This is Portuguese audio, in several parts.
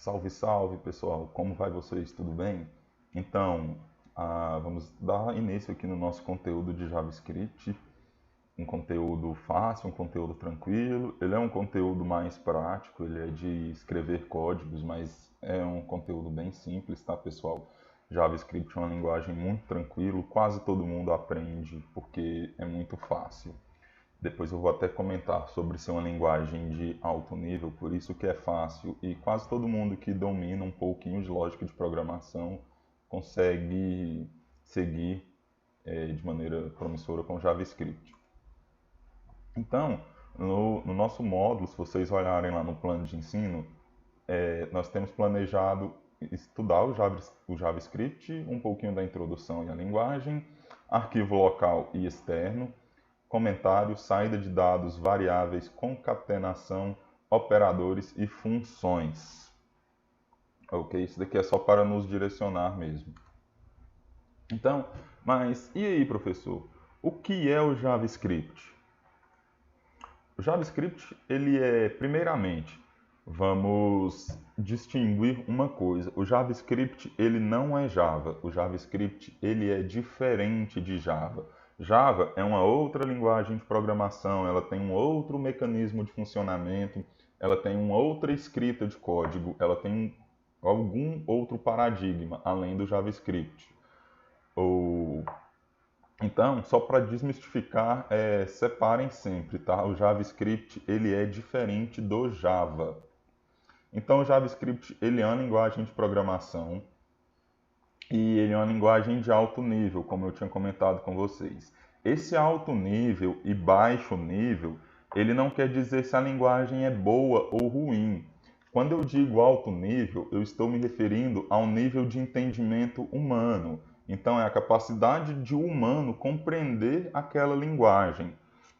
Salve, salve, pessoal! Como vai vocês? Tudo bem? Então, vamos dar início aqui no nosso conteúdo de JavaScript, um conteúdo fácil, um conteúdo tranquilo. Ele é um conteúdo mais prático, ele é de escrever códigos, mas é um conteúdo bem simples, tá, pessoal? JavaScript é uma linguagem muito tranquila, quase todo mundo aprende porque é muito fácil. Depois eu vou até comentar sobre ser uma linguagem de alto nível, por isso que é fácil e quase todo mundo que domina um pouquinho de lógica de programação consegue seguir de maneira promissora com JavaScript. Então, no nosso módulo, se vocês olharem lá no plano de ensino, nós temos planejado estudar o JavaScript, um pouquinho da introdução e a linguagem, arquivo local e externo, comentário, saída de dados, variáveis, concatenação, operadores e funções. Ok? Isso daqui é só para nos direcionar mesmo. Então, mas e aí, professor? O que é o JavaScript? O JavaScript, ele é, primeiramente, vamos distinguir uma coisa. O JavaScript, ele não é Java. O JavaScript, ele é diferente de Java. Java é uma outra linguagem de programação, ela tem um outro mecanismo de funcionamento, ela tem uma outra escrita de código, ela tem algum outro paradigma além do JavaScript. Então, só para desmistificar, separem sempre, tá? O JavaScript ele é diferente do Java. Então, o JavaScript ele é uma linguagem de programação e ele é uma linguagem de alto nível, como eu tinha comentado com vocês. Esse alto nível e baixo nível, ele não quer dizer se a linguagem é boa ou ruim. Quando eu digo alto nível, eu estou me referindo ao nível de entendimento humano. Então, é a capacidade de o humano compreender aquela linguagem.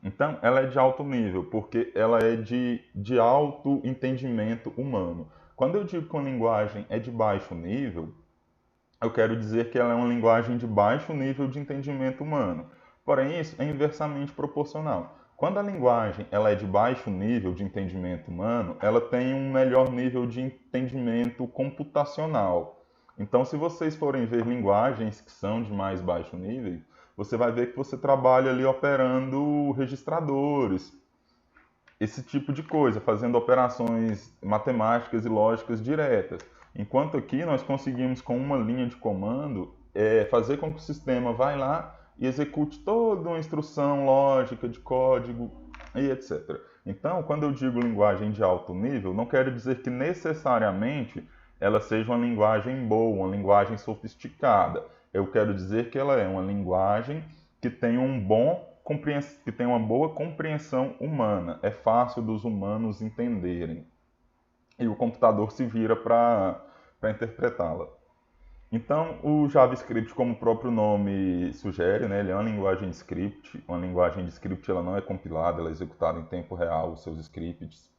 Então, ela é de alto nível, porque ela é de alto entendimento humano. Quando eu digo que uma linguagem é de baixo nível, eu quero dizer que ela é uma linguagem de baixo nível de entendimento humano. Porém, isso é inversamente proporcional. Quando a linguagem ela é de baixo nível de entendimento humano, ela tem um melhor nível de entendimento computacional. Então, se vocês forem ver linguagens que são de mais baixo nível, você vai ver que você trabalha ali operando registradores, esse tipo de coisa, fazendo operações matemáticas e lógicas diretas. Enquanto aqui nós conseguimos, com uma linha de comando, fazer com que o sistema vá lá e execute toda uma instrução lógica de código e etc. Então, quando eu digo linguagem de alto nível, não quero dizer que necessariamente ela seja uma linguagem boa, uma linguagem sofisticada. Eu quero dizer que ela é uma linguagem que tem que tem uma boa compreensão humana. É fácil dos humanos entenderem. E o computador se vira para interpretá-la. Então, o JavaScript, como o próprio nome sugere, né, ele é uma linguagem de script. Uma linguagem de script ela não é compilada, ela é executada em tempo real, os seus scripts.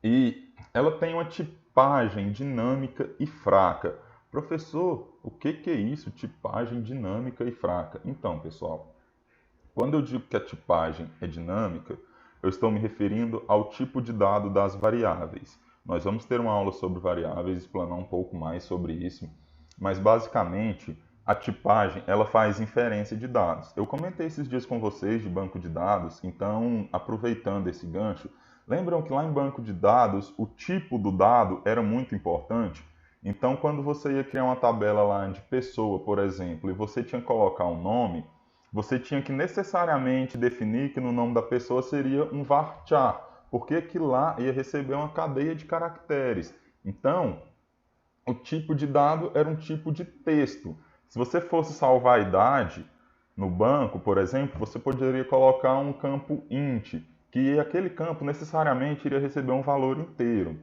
E ela tem uma tipagem dinâmica e fraca. Professor, o que é isso, tipagem dinâmica e fraca? Então, pessoal, quando eu digo que a tipagem é dinâmica, eu estou me referindo ao tipo de dado das variáveis. Nós vamos ter uma aula sobre variáveis, explanar um pouco mais sobre isso, mas basicamente a tipagem ela faz inferência de dados. Eu comentei esses dias com vocês de banco de dados, então aproveitando esse gancho, lembram que lá em banco de dados o tipo do dado era muito importante? Então quando você ia criar uma tabela lá de pessoa, por exemplo, e você tinha que colocar um nome, você tinha que necessariamente definir que no nome da pessoa seria um varchar, porque aquilo lá ia receber uma cadeia de caracteres. Então, o tipo de dado era um tipo de texto. Se você fosse salvar a idade no banco, por exemplo, você poderia colocar um campo int, que aquele campo necessariamente iria receber um valor inteiro.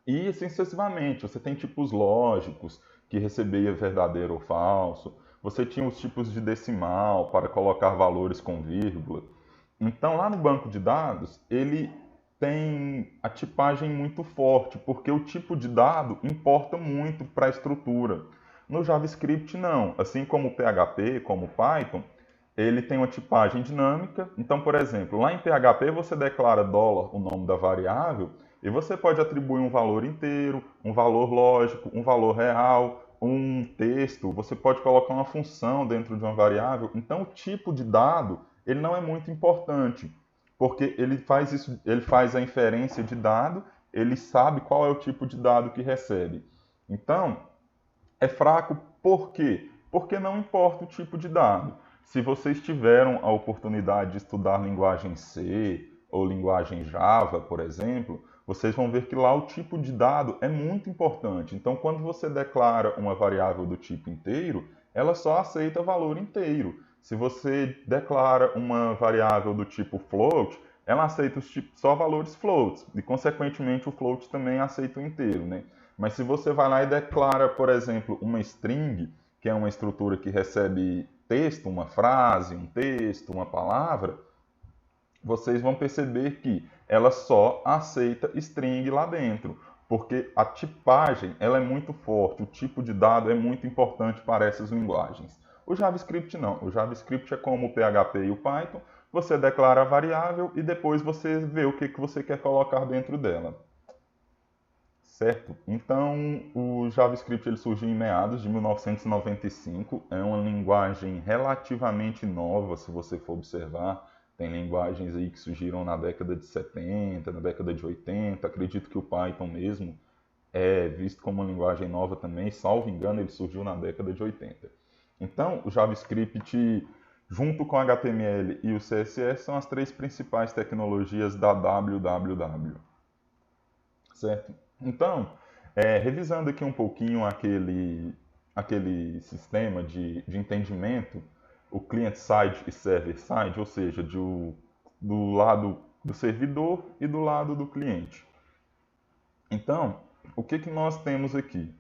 E assim sucessivamente, você tem tipos lógicos, que recebia verdadeiro ou falso. Você tinha os tipos de decimal para colocar valores com vírgula. Então, lá no banco de dados, ele tem a tipagem muito forte, porque o tipo de dado importa muito para a estrutura. No JavaScript, não. Assim como o PHP, como o Python, ele tem uma tipagem dinâmica. Então, por exemplo, lá em PHP você declara $, o nome da variável, E você pode atribuir um valor inteiro, um valor lógico, um valor real, um texto, você pode colocar uma função dentro de uma variável. Então, o tipo de dado, ele não é muito importante, porque ele faz isso, ele faz a inferência de dado, ele sabe qual é o tipo de dado que recebe. Então, é fraco por quê? Porque não importa o tipo de dado. Se vocês tiveram a oportunidade de estudar linguagem C ou linguagem Java, por exemplo, vocês vão ver que lá o tipo de dado é muito importante. Então, quando você declara uma variável do tipo inteiro, ela só aceita valor inteiro. Se você declara uma variável do tipo float, ela aceita só valores floats, e consequentemente o float também aceita o inteiro, né? Mas se você vai lá e declara, por exemplo, uma string, que é uma estrutura que recebe texto, uma frase, um texto, uma palavra, vocês vão perceber que ela só aceita string lá dentro, porque a tipagem ela é muito forte, o tipo de dado é muito importante para essas linguagens. O JavaScript não, o JavaScript é como o PHP e o Python, você declara a variável e depois você vê o que você quer colocar dentro dela. Certo? Então, o JavaScript ele surgiu em meados de 1995. É uma linguagem relativamente nova, se você for observar. Tem linguagens aí que surgiram na década de 70, na década de 80. Acredito que o Python mesmo é visto como uma linguagem nova também. Salvo engano, ele surgiu na década de 80. Então, o JavaScript, junto com o HTML e o CSS, são as três principais tecnologias da www. Certo? Então, revisando aqui um pouquinho aquele sistema de entendimento, o client-side e server-side, ou seja, do lado do servidor e do lado do cliente. Então, o que nós temos aqui?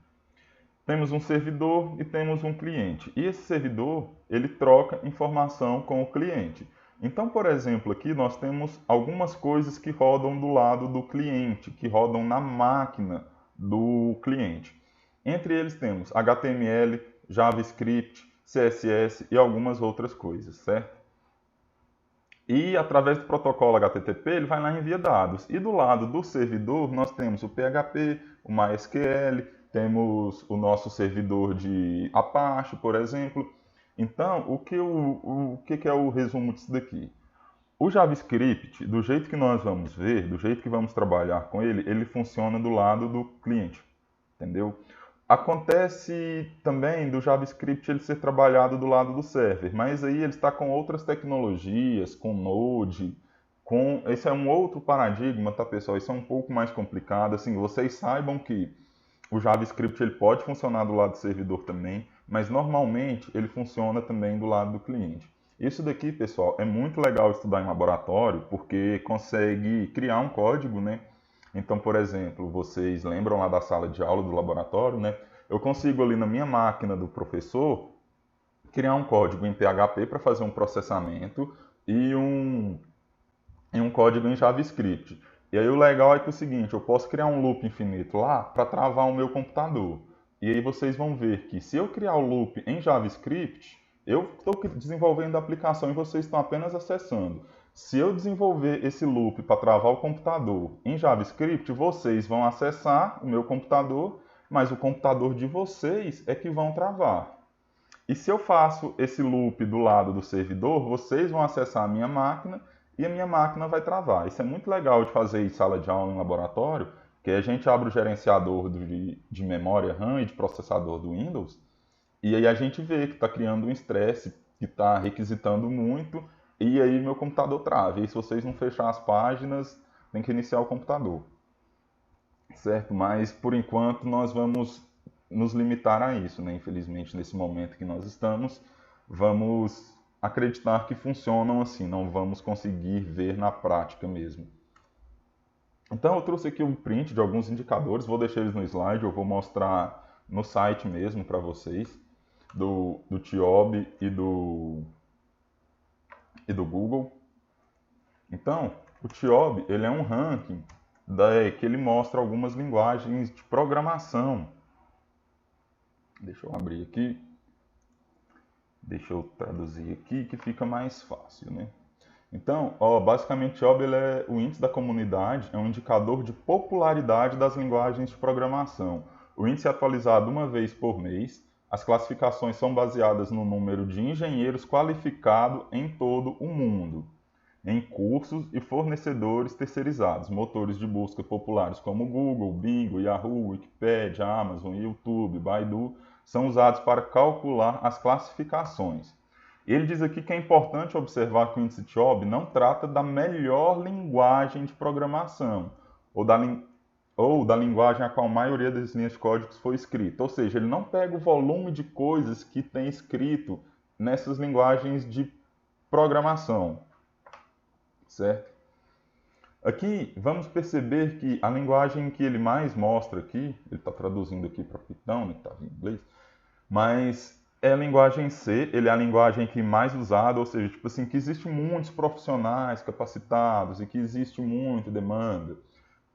Temos um servidor e temos um cliente. E esse servidor, ele troca informação com o cliente. Então, por exemplo, aqui nós temos algumas coisas que rodam do lado do cliente, que rodam na máquina do cliente. Entre eles temos HTML, JavaScript, CSS e algumas outras coisas, certo? E através do protocolo HTTP, ele vai lá e envia dados. E do lado do servidor, nós temos o PHP, o MySQL, temos o nosso servidor de Apache, por exemplo. Então, o que é o resumo disso daqui? O JavaScript, do jeito que nós vamos ver, do jeito que vamos trabalhar com ele, ele funciona do lado do cliente, entendeu? Acontece também do JavaScript ele ser trabalhado do lado do server, mas aí ele está com outras tecnologias, com Node, esse é um outro paradigma, tá pessoal? Isso é um pouco mais complicado. Assim, vocês saibam que o JavaScript ele pode funcionar do lado do servidor também, mas normalmente ele funciona também do lado do cliente. Isso daqui, pessoal, é muito legal estudar em laboratório, porque consegue criar um código, né? Então, por exemplo, vocês lembram lá da sala de aula do laboratório, né? Eu consigo ali na minha máquina do professor criar um código em PHP para fazer um processamento e um código em JavaScript. E aí o legal é que é o seguinte, eu posso criar um loop infinito lá para travar o meu computador. E aí vocês vão ver que se eu criar o loop em JavaScript, eu estou desenvolvendo a aplicação e vocês estão apenas acessando. Se eu desenvolver esse loop para travar o computador em JavaScript, vocês vão acessar o meu computador, mas o computador de vocês é que vão travar. E se eu faço esse loop do lado do servidor, vocês vão acessar a minha máquina e a minha máquina vai travar. Isso é muito legal de fazer em sala de aula, em laboratório, que a gente abre o gerenciador de memória RAM e de processador do Windows, e aí a gente vê que está criando um estresse, que está requisitando muito, e aí meu computador trava. E se vocês não fechar as páginas, tem que iniciar o computador. Certo? Mas por enquanto nós vamos nos limitar a isso, né? Infelizmente, nesse momento que nós estamos, vamos acreditar que funcionam assim, não vamos conseguir ver na prática mesmo. Então eu trouxe aqui um print de alguns indicadores, vou deixar eles no slide, eu vou mostrar no site mesmo para vocês, do TIOB e do Google. Então, o TIOB ele é um ranking que ele mostra algumas linguagens de programação. Deixa eu abrir aqui. Deixa eu traduzir aqui que fica mais fácil, né? Então, ó, basicamente, TIOB ele é o índice da comunidade, é um indicador de popularidade das linguagens de programação. O índice é atualizado uma vez por mês. As classificações são baseadas no número de engenheiros qualificados em todo o mundo, em cursos e fornecedores terceirizados. Motores de busca populares como Google, Bing, Yahoo, Wikipedia, Amazon, YouTube, Baidu são usados para calcular as classificações. Ele diz aqui que é importante observar que o índice TIOB não trata da melhor linguagem de programação ou da linguagem a qual a maioria das linhas de códigos foi escrita. Ou seja, ele não pega o volume de coisas que tem escrito nessas linguagens de programação, certo? Aqui vamos perceber que a linguagem que ele mais mostra aqui, ele está traduzindo aqui para Python, né, que estava em inglês, mas é a linguagem C, ele é a linguagem que mais usada, ou seja, tipo assim, que existe muitos profissionais capacitados e que existe muita demanda.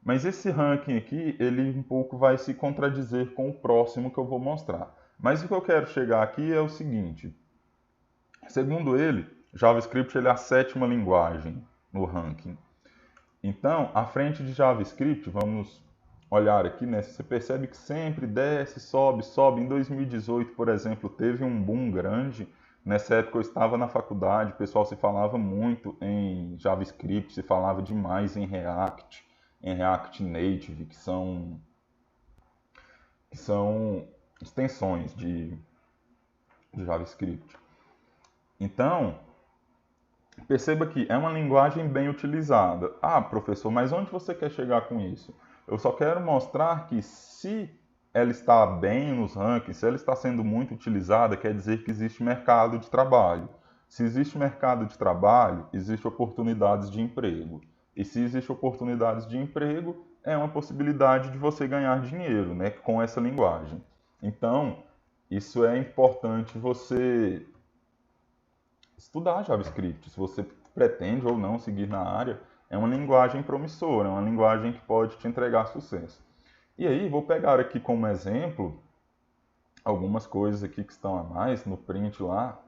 Mas esse ranking aqui, ele um pouco vai se contradizer com o próximo que eu vou mostrar. Mas o que eu quero chegar aqui é o seguinte, segundo ele, JavaScript ele é a 7ª linguagem no ranking. Então, à frente de JavaScript, vamos olhar aqui, né? Você percebe que sempre desce, sobe, sobe. Em 2018, por exemplo, teve um boom grande. Nessa época eu estava na faculdade, o pessoal se falava muito em JavaScript, se falava demais em React Native, que são extensões de JavaScript. Então, perceba que é uma linguagem bem utilizada. Ah, professor, mas onde você quer chegar com isso? Eu só quero mostrar que se ela está bem nos rankings, se ela está sendo muito utilizada, quer dizer que existe mercado de trabalho. Se existe mercado de trabalho, existe oportunidades de emprego. E se existe oportunidades de emprego, é uma possibilidade de você ganhar dinheiro, né, com essa linguagem. Então, isso é importante você estudar JavaScript. Se você pretende ou não seguir na área, é uma linguagem promissora, é uma linguagem que pode te entregar sucesso. E aí, vou pegar aqui como exemplo algumas coisas aqui que estão a mais no print lá.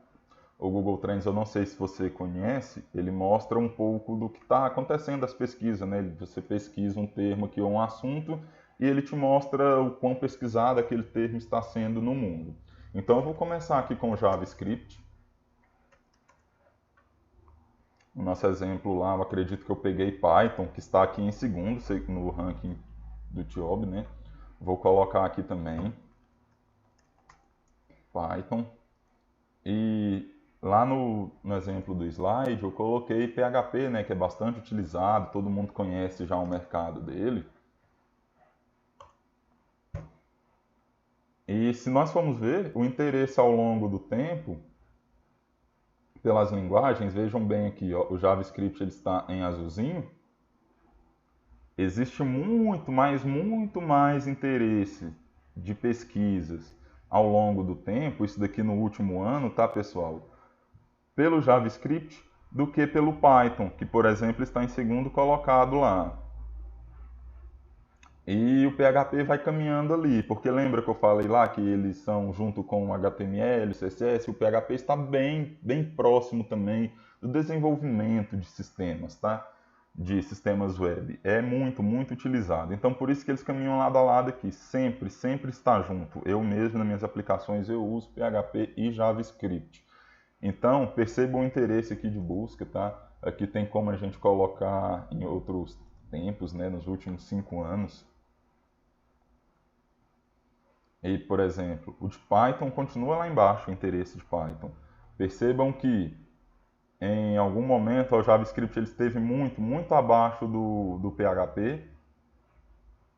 O Google Trends, eu não sei se você conhece, ele mostra um pouco do que está acontecendo das pesquisas, né? Você pesquisa um termo aqui ou um assunto e ele te mostra o quão pesquisado aquele termo está sendo no mundo. Então, eu vou começar aqui com o JavaScript. No nosso exemplo lá, eu acredito que eu peguei Python, que está aqui em segundo no ranking do TIOB, né? Vou colocar aqui também Python. E lá no exemplo do slide, eu coloquei PHP, né? Que é bastante utilizado, todo mundo conhece já o mercado dele. E se nós formos ver, o interesse ao longo do tempo pelas linguagens, vejam bem aqui, ó, o JavaScript ele está em azulzinho. Existe muito mais interesse de pesquisas ao longo do tempo, isso daqui no último ano, tá, pessoal? Pelo JavaScript do que pelo Python, que, por exemplo, está em segundo colocado lá. E o PHP vai caminhando ali, porque lembra que eu falei lá que eles são junto com o HTML, o CSS, o PHP está bem próximo também do desenvolvimento de sistemas, tá? De sistemas web. É muito utilizado. Então, por isso que eles caminham lado a lado aqui. Sempre está junto. Eu mesmo, nas minhas aplicações, eu uso PHP e JavaScript. Então, percebam o interesse aqui de busca, tá? Aqui tem como a gente colocar em outros tempos, né? Nos últimos 5 anos. E, por exemplo, o de Python continua lá embaixo, o interesse de Python. Percebam que em algum momento o JavaScript ele esteve muito abaixo do PHP,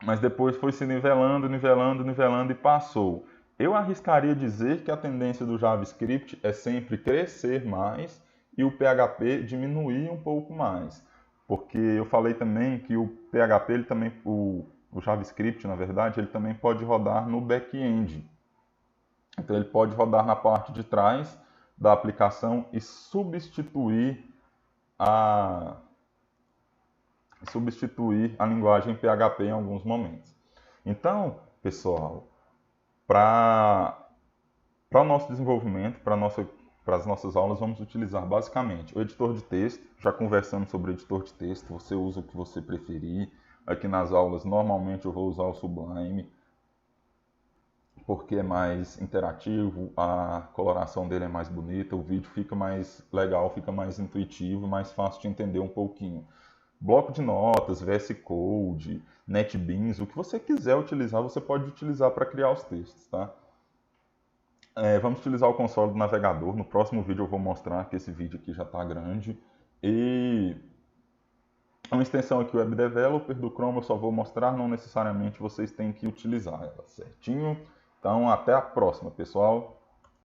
mas depois foi se nivelando e passou. Eu arriscaria dizer que a tendência do JavaScript é sempre crescer mais e o PHP diminuir um pouco mais. Porque eu falei também que o PHP, ele também, o JavaScript, na verdade, ele também pode rodar no back-end. Então ele pode rodar na parte de trás da aplicação e substituir a linguagem PHP em alguns momentos. Então, pessoal, para o nosso desenvolvimento, para a nossa para as nossas aulas, vamos utilizar basicamente o editor de texto. Já conversando sobre o editor de texto, você usa o que você preferir. Aqui nas aulas, normalmente eu vou usar o Sublime, porque é mais interativo, a coloração dele é mais bonita, o vídeo fica mais legal, fica mais intuitivo, mais fácil de entender um pouquinho. Bloco de notas, VS Code, NetBeans, o que você quiser utilizar, você pode utilizar para criar os textos, tá? Vamos utilizar o console do navegador. No próximo vídeo eu vou mostrar que esse vídeo aqui já está grande. E uma extensão aqui, o Web Developer do Chrome, eu só vou mostrar, não necessariamente vocês têm que utilizar ela, certinho? Então, até a próxima, pessoal.